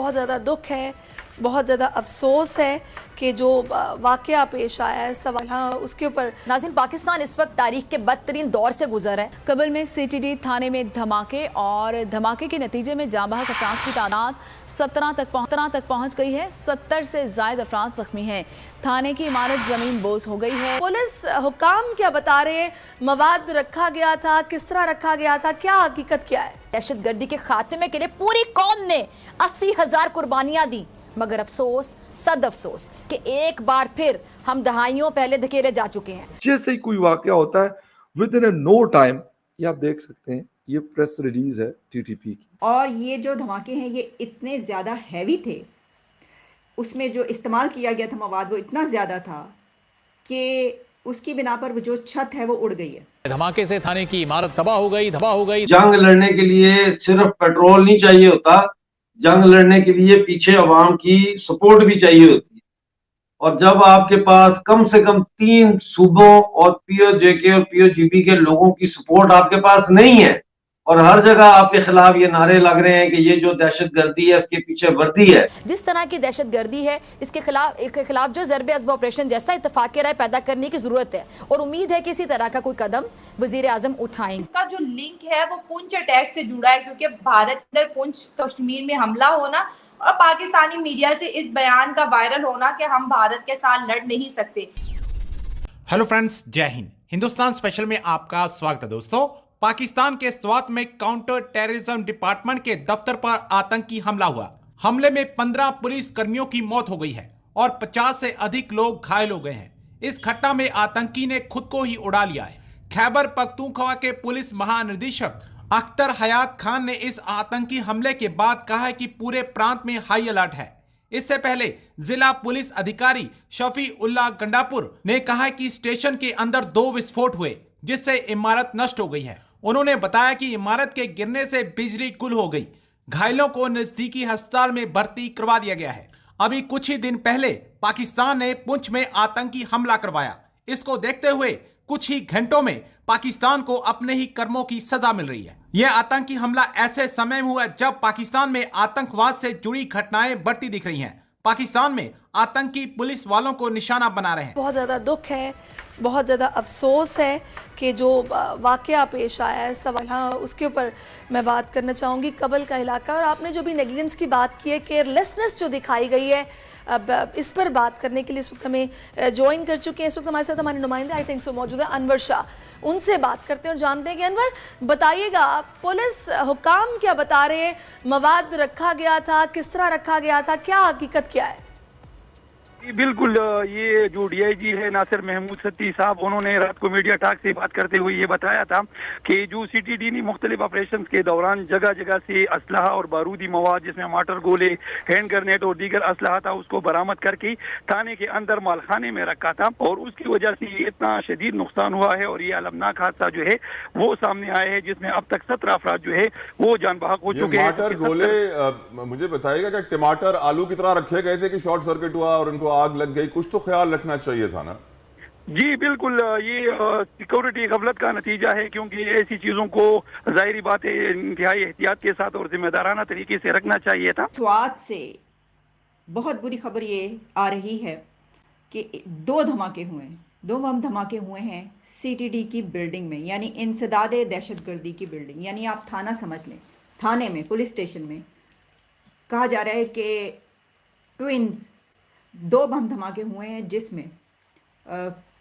बहुत ज़्यादा दुख है, बहुत ज़्यादा अफसोस है कि जो वाक़या पेश आया है सवाल हाँ उसके ऊपर। नाज़रीन, पाकिस्तान इस वक्त तारीख के बदतरीन दौर से गुजर है। कबल में सीटीडी थाने में धमाके और धमाके के नतीजे में जांबाहक अफराद की तादाद 17 तक पहुंच गई है। 70 से ज्यादा अफराद जख्मी हैं। थाने की इमारत जमीन बोझ हो गई है। पुलिस हुकाम क्या बता रहे हैं? मवाद रखा गया था, किस तरह रखा गया था, क्या हकीकत क्या है? दहशतगर्दी के खात्मे के लिए पूरी कौम ने 80,000 कुर्बानियां दी, मगर अफसोस सद अफसोस कि एक बार फिर हम दहाइयों पहले धकेले जा चुके हैं। जैसे ही कोई वाकया होता है विद इन नो टाइम, ये आप देख सकते हैं, ये प्रेस रिलीज है टीटीपी की। और ये जो धमाके हैं ये इतने ज़्यादा हैवी थे, उसमें जो इस्तेमाल किया गया था मवाद वो इतना ज़्यादा था कि उसकी बिना पर वो जो छत है वो उड़ गई है। धमाके से थाने की इमारत तबाह हो गई। जंग लड़ने के लिए सिर्फ पेट्रोल नहीं चाहिए होता, जंग लड़ने के लिए पीछे अवाम की सपोर्ट भी चाहिए होती है। और जब आपके पास कम से कम 3 सूबों और पीओजेके और पीओजीबी के लोगों की सपोर्ट आपके पास नहीं है और हर जगह आपके खिलाफ ये नारे लग रहे हैं कि ये जो दहशतगर्दी है इसके पीछे वर्दी है, जिस तरह की दहशतगर्दी है इसके खिलाफ जो ज़रबे अज़ब ऑपरेशन जैसा इत्तफाक़ राय पैदा करने की ज़रूरत है और उम्मीद है कि इसी तरह का कोई कदम वज़ीर आज़म उठाएंगे। इसका जो लिंक है वो पुंछ अटैक से जुड़ा है, क्योंकि भारत के अंदर पुंछ कश्मीर में हमला होना और पाकिस्तानी मीडिया से इस बयान का वायरल होना कि हम भारत के साथ लड़ नहीं सकते। हेलो फ्रेंड्स, जय हिंद। हिंदुस्तान स्पेशल में आपका स्वागत है। दोस्तों, पाकिस्तान के स्वात में काउंटर टेररिज्म डिपार्टमेंट के दफ्तर पर आतंकी हमला हुआ। हमले में 15 पुलिस कर्मियों की मौत हो गई है और 50 से अधिक लोग घायल हो गए हैं। इस घटना में आतंकी ने खुद को ही उड़ा लिया है। खैबर पख्तूनख्वा के पुलिस महानिदेशक अख्तर हयात खान ने इस आतंकी हमले के बाद कहा है कि पूरे प्रांत में हाई अलर्ट है। इससे पहले जिला पुलिस अधिकारी शफी उल्लाह गंडापुर ने कहा कि स्टेशन के अंदर 2 विस्फोट हुए जिससे इमारत नष्ट हो गई है। उन्होंने बताया कि इमारत के गिरने से बिजली गुल हो गई। घायलों को नजदीकी अस्पताल में भर्ती करवा दिया गया है। अभी कुछ ही दिन पहले पाकिस्तान ने पुंछ में आतंकी हमला करवाया। इसको देखते हुए कुछ ही घंटों में पाकिस्तान को अपने ही कर्मों की सजा मिल रही है। यह आतंकी हमला ऐसे समय में हुआ जब पाकिस्तान में आतंकवाद से जुड़ी घटनाएं बढ़ती दिख रही हैं। पाकिस्तान में आतंकी पुलिस वालों को निशाना बना रहे हैं। बहुत ज़्यादा दुख है, बहुत ज़्यादा अफसोस है कि जो वाक़या पेश आया है सवाल हाँ उसके ऊपर मैं बात करना चाहूँगी। कबल का इलाका और आपने जो भी नेग्लिजेंस की बात की है, केयरलेसनेस जो दिखाई गई है, अब इस पर बात करने के लिए इस वक्त हमें ज्वाइन कर चुके हैं। इस वक्त हमारे साथ हमारे नुमाइंदे आई थिंक सो मौजूद है, अनवर शाह। उनसे बात करते हैं और जानते हैं कि अनवर बताइएगा, पुलिस हुकाम क्या बता रहे हैं? मवाद रखा गया था, किस तरह रखा गया था, क्या हकीकत क्या है? बिल्कुल, ये जो डीआईजी है नासिर महमूद सत्ती साहब, उन्होंने रात को मीडिया टॉक से बात करते हुए ये बताया था कि जो सीटीडी ने मुख्तलिफ ऑपरेशन के दौरान जगह जगह से असलहा और बारूदी मवाद जिसमें माटर गोले, हैंड ग्रेनेड और दीगर असलहा था उसको बरामद करके थाने के अंदर मालखाने में रखा था और उसकी वजह से इतना शदीद नुकसान हुआ है और ये अलमनाक हादसा जो है वो सामने आया है, जिसमें अब तक 17 अफराद जो है वो जान बहक हो चुके हैं। टमाटर गोले मुझे बताइएगा कि टमाटर आलू की तरह रखे गए थे कि शॉर्ट सर्किट हुआ और उनको आग लग गई? कुछ तो ख्याल रखना चाहिए था ना। जी बिल्कुल, ये सिक्योरिटी गफलत का नतीजा है, क्योंकि ऐसी चीजों को जाहिर बात है इंतहाई एहतियात के साथ और जिम्मेदाराना तरीके से रखना चाहिए था। स्वात से बहुत बुरी खबर ये आ रही है कि 2 धमाके हुए हैं, 2 बम धमाके हुए हैं सीटीडी की बिल्डिंग में, यानी इंसदाद दहशतगर्दी की बिल्डिंग, यानी आप थाना समझ लें। थाने में, पुलिस स्टेशन में कहा जा रहा है कि ट्विंस 2 बम धमाके हुए हैं, जिसमें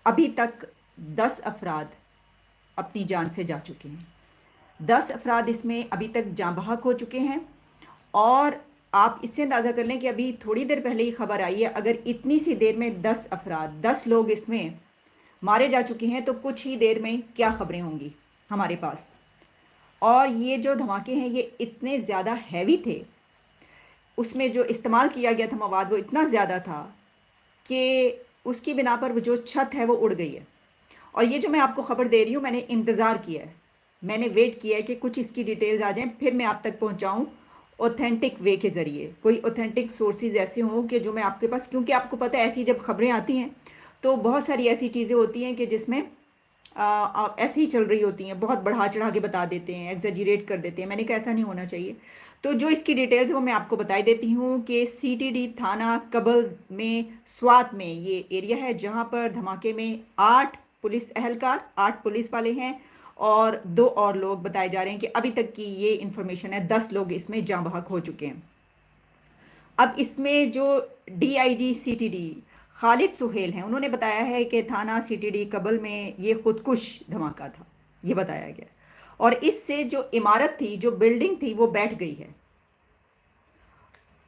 अभी तक 10 अफराद अपनी जान से जा चुके हैं। 10 अफराद इसमें अभी तक जान बहक हो चुके हैं और आप इससे अंदाज़ा कर लें कि अभी थोड़ी देर पहले ही खबर आई है, अगर इतनी सी देर में 10 अफराद, 10 लोग इसमें मारे जा चुके हैं तो कुछ ही देर में क्या खबरें होंगी हमारे पास। और ये जो धमाके हैं ये इतने ज़्यादा हैवी थे, उसमें जो इस्तेमाल किया गया था मवाद वो इतना ज़्यादा था कि उसकी बिना पर वो जो छत है वो उड़ गई है। और ये जो मैं आपको ख़बर दे रही हूँ, मैंने इंतज़ार किया है, मैंने वेट किया है कि कुछ इसकी डिटेल्स आ जाएं, फिर मैं आप तक पहुँचाऊँ ऑथेंटिक वे के ज़रिए, कोई ऑथेंटिक सोर्सेज ऐसे हों कि जो मैं आपके पास, क्योंकि आपको पता है ऐसी जब खबरें आती हैं तो बहुत सारी ऐसी चीज़ें होती हैं कि जिसमें ऐसे ही चल रही होती हैं, बहुत बढ़ा चढ़ा के बता देते हैं, एग्जेजरेट कर देते हैं। मैंने कहा ऐसा नहीं होना चाहिए। तो जो इसकी डिटेल्स है वो मैं आपको बता देती हूँ कि सीटीडी थाना कबल में स्वात में ये एरिया है जहाँ पर धमाके में 8 पुलिस अहलकार, 8 पुलिस वाले हैं और 2 और लोग बताए जा रहे हैं कि अभी तक की ये इंफॉर्मेशन है 10 लोग इसमें जाँ बहक हो चुके हैं। अब इसमें जो DIG CTD खालिद सुहेल हैं, उन्होंने बताया है कि थाना CTD कबल में ये खुदकुश धमाका था, ये बताया गया। और इससे जो इमारत थी, जो बिल्डिंग थी, वो बैठ गई है।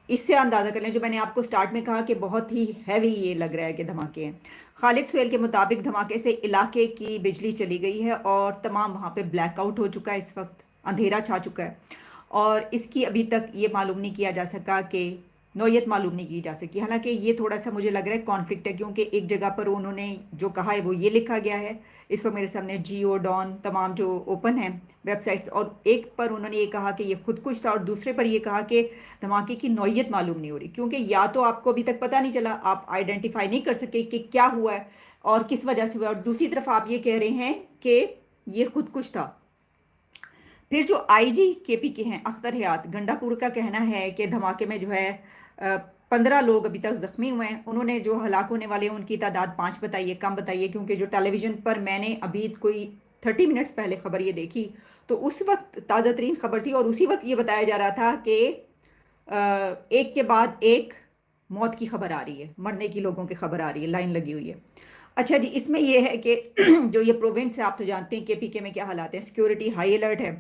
इससे अंदाज़ा कर लें, जो मैंने आपको स्टार्ट में कहा कि बहुत ही हैवी ये लग रहा है कि धमाके हैं। खालिद सुहेल के मुताबिक धमाके से इलाके की बिजली चली गई है और तमाम वहाँ पे ब्लैकआउट हो चुका है, इस वक्त अंधेरा छा चुका है और इसकी अभी तक ये मालूम नहीं किया जा सका कि नौयत मालूम नहीं की जा सकी। हालांकि ये थोड़ा सा मुझे लग रहा है कॉन्फ्लिक्ट है, क्योंकि एक जगह पर उन्होंने जो कहा है वो ये लिखा गया है, इस वक्त मेरे सामने जियो डॉन तमाम जो ओपन हैं वेबसाइट्स, और एक पर उन्होंने ये कहा कि ये खुदकुश था और दूसरे पर ये कहा कि धमाके की नौयत मालूम नहीं हो रही, क्योंकि या तो आपको अभी तक पता नहीं चला, आप आइडेंटिफाई नहीं कर सके कि क्या हुआ है और किस वजह से हुआ, और दूसरी तरफ आप ये कह रहे हैं कि ये खुदकुश था। फिर जो IG KP के हैं अख्तर हयात गंडापुर का कहना है कि धमाके में जो है 15 लोग अभी तक जख्मी हुए हैं। उन्होंने जो हलाक होने वाले हैं उनकी तादाद 5 बताई है, कम बताई है, क्योंकि जो टेलीविज़न पर मैंने अभी कोई 30 मिनट्स पहले खबर ये देखी तो उस वक्त ताज़ा तरीन खबर थी और उसी वक्त ये बताया जा रहा था कि एक के बाद एक मौत की खबर आ रही है, मरने की लोगों की खबर आ रही है, लाइन लगी हुई है। अच्छा जी, इसमें यह है कि जो ये प्रोविंस है, आप तो जानते हैं KPK में क्या हालात हैं, सिक्योरिटी हाई अलर्ट है।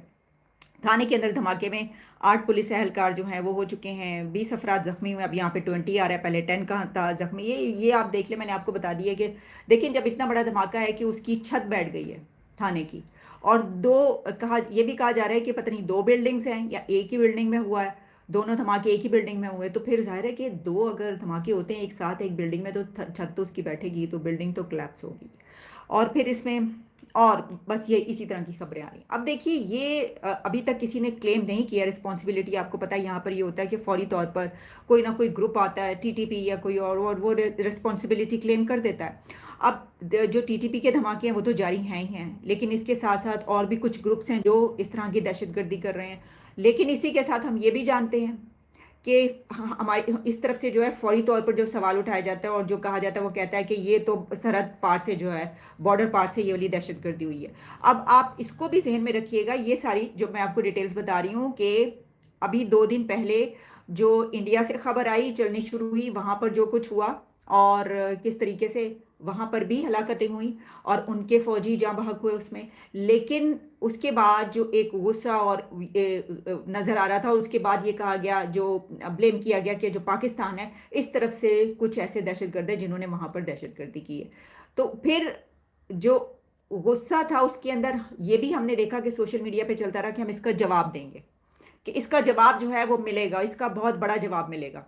थाने के अंदर धमाके में 8 पुलिस अहलकार जो हैं वो हो चुके हैं, 20 अफराद जख्मी हुए, अब यहाँ पे 20 आ रहा है, पहले 10 का था जख्मी। ये आप देख लें, मैंने आपको बता दिया कि देखिए जब इतना बड़ा धमाका है कि उसकी छत बैठ गई है थाने की, और ये भी कहा जा रहा है कि पता नहीं 2 बिल्डिंग्स हैं या एक ही बिल्डिंग में हुआ है, दोनों धमाके एक ही बिल्डिंग में हुए, तो फिर जाहिर है कि 2 अगर धमाके होते हैं एक साथ एक बिल्डिंग में तो छत तो उसकी बैठेगी, तो बिल्डिंग तो कोलैप्स होगी। और फिर इसमें और बस ये इसी तरह की खबरें आ रही। अब देखिए ये अभी तक किसी ने क्लेम नहीं किया रिस्पॉन्सिबिलिटी। आपको पता है यहाँ पर ये होता है कि फौरी तौर पर कोई ना कोई ग्रुप आता है, TTP या कोई और वो रिस्पॉन्सिबिलिटी क्लेम कर देता है। अब जो TTP के धमाके हैं वो तो जारी हैं ही हैं, लेकिन इसके साथ साथ और भी कुछ ग्रुप्स हैं जो इस तरह की दहशतगर्दी कर रहे हैं। लेकिन इसी के साथ हम ये भी जानते हैं कि हमारी इस तरफ से जो है फौरी तौर पर जो सवाल उठाया जाता है और जो कहा जाता है वो कहता है कि ये तो सरहद पार से जो है, बॉर्डर पार से ये वाली दहशतगर्दी हुई है। अब आप इसको भी जहन में रखिएगा, ये सारी जो मैं आपको डिटेल्स बता रही हूँ कि अभी 2 दिन पहले जो इंडिया से खबर आई, चलनी शुरू हुई, वहाँ पर जो कुछ हुआ और किस तरीके से वहाँ पर भी हलाकतें हुई और उनके फौजी जाँ बहक हुए उसमें। लेकिन उसके बाद जो एक गुस्सा और नज़र आ रहा था, उसके बाद ये कहा गया, जो ब्लेम किया गया कि जो पाकिस्तान है इस तरफ से कुछ ऐसे दहशतगर्द हैं जिन्होंने वहाँ पर दहशतगर्दी की है। तो फिर जो गुस्सा था उसके अंदर ये भी हमने देखा कि सोशल मीडिया पे चलता रहा कि हम इसका जवाब देंगे, कि इसका जवाब जो है वो मिलेगा, इसका बहुत बड़ा जवाब मिलेगा।